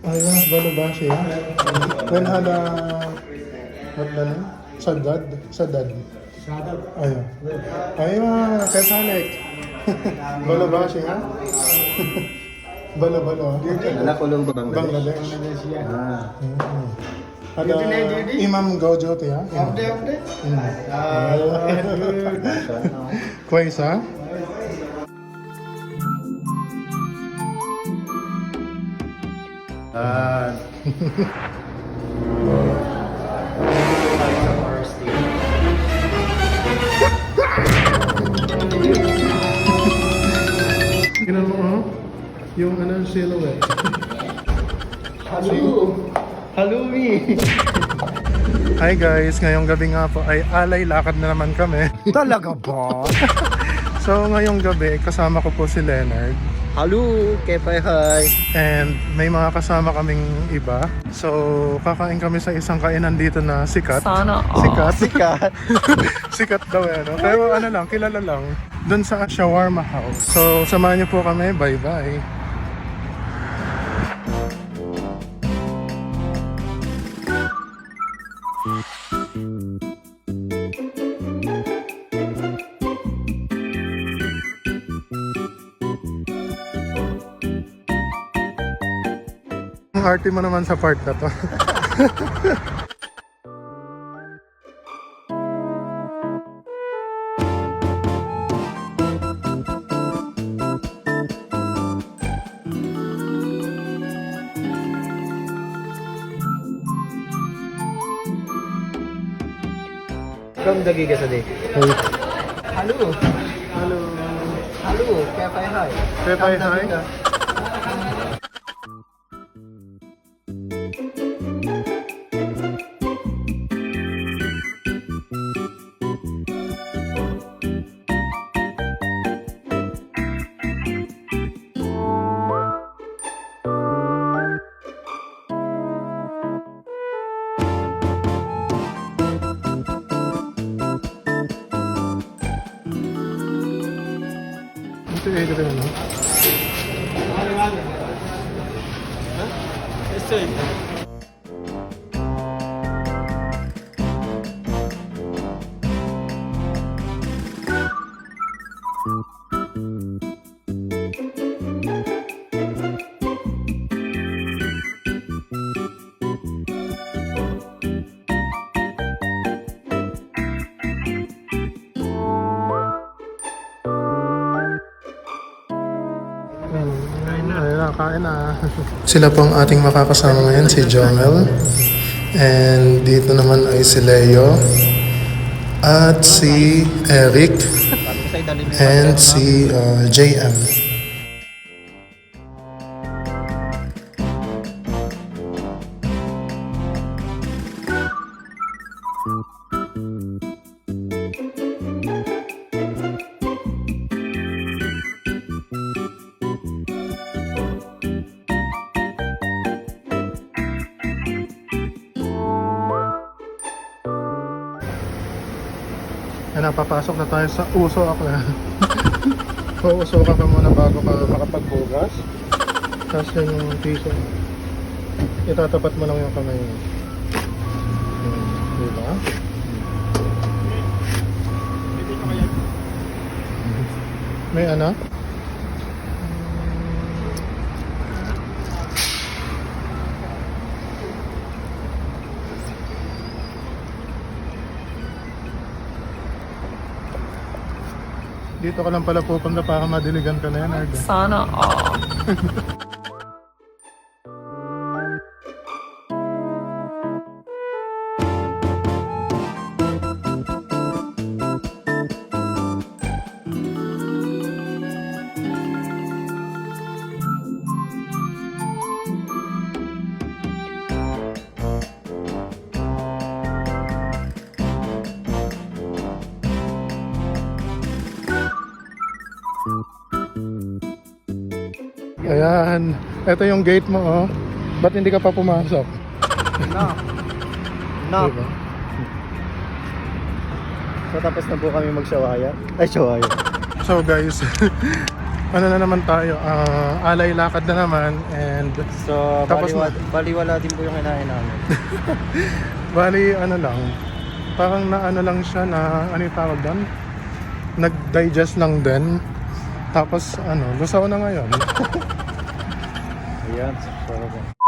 Aywa, Balobashi, ha? When hada... What na name? Sadad? Sadad. Aywa. Aywa, kasalik. Balobashi, ha? Balo. Anak ulong ko Bangladesh. Ah. Ada Imam Gaujoti, ha? Update. Kwaisa? Tingnan mo, oh. Yung ano, silhouette. Halloumi. Hi guys, ngayong gabi nga po ay alay lakad na naman kami. Talaga ba? So ngayong gabi, kasama ko po si Leonard. Hello, hi. And may mga kasama kaming iba. So kakain kami sa isang kainan dito na sikat. Sana Sikat. Sikat. Sikat daw eh, no? Pero ano lang, kilala lang. Doon sa Shawarma House. So samahan niyo po kami, bye-bye. Ang arte mo naman sa part na to. From Dagiga sa day. Hey. Hello. Hello, hi. Pepay, hi. Ito eh, ito no? Kain na. Sila po ang ating makakasama ngayon, si Jomel. And dito naman ay si Leo. At si Eric. And si JM. Napapasok na tayo sa uso ako na. Uuso ka muna bago ka makapagbugas. Tapos yan yung piso. Itatapat mo lang yung kamay mo. Diba? May ano? Dito ka lang pala pupunta para madiligan ka na yan, Arda. Sana Ayan, ito yung gate mo, oh. Ba't hindi ka pa pumasok? No. Diba? So tapos na po kami magshawaya. Ay, shawaya. So guys, ano na naman tayo, alay lakad na naman and So, Tapos baliwala din po yung kinain namin. bali ano lang, parang na ano lang siya na, ano yung tawag doon? Nag-digest lang din. Tapos ano, lusaw na ngayon. Ayan, sarap.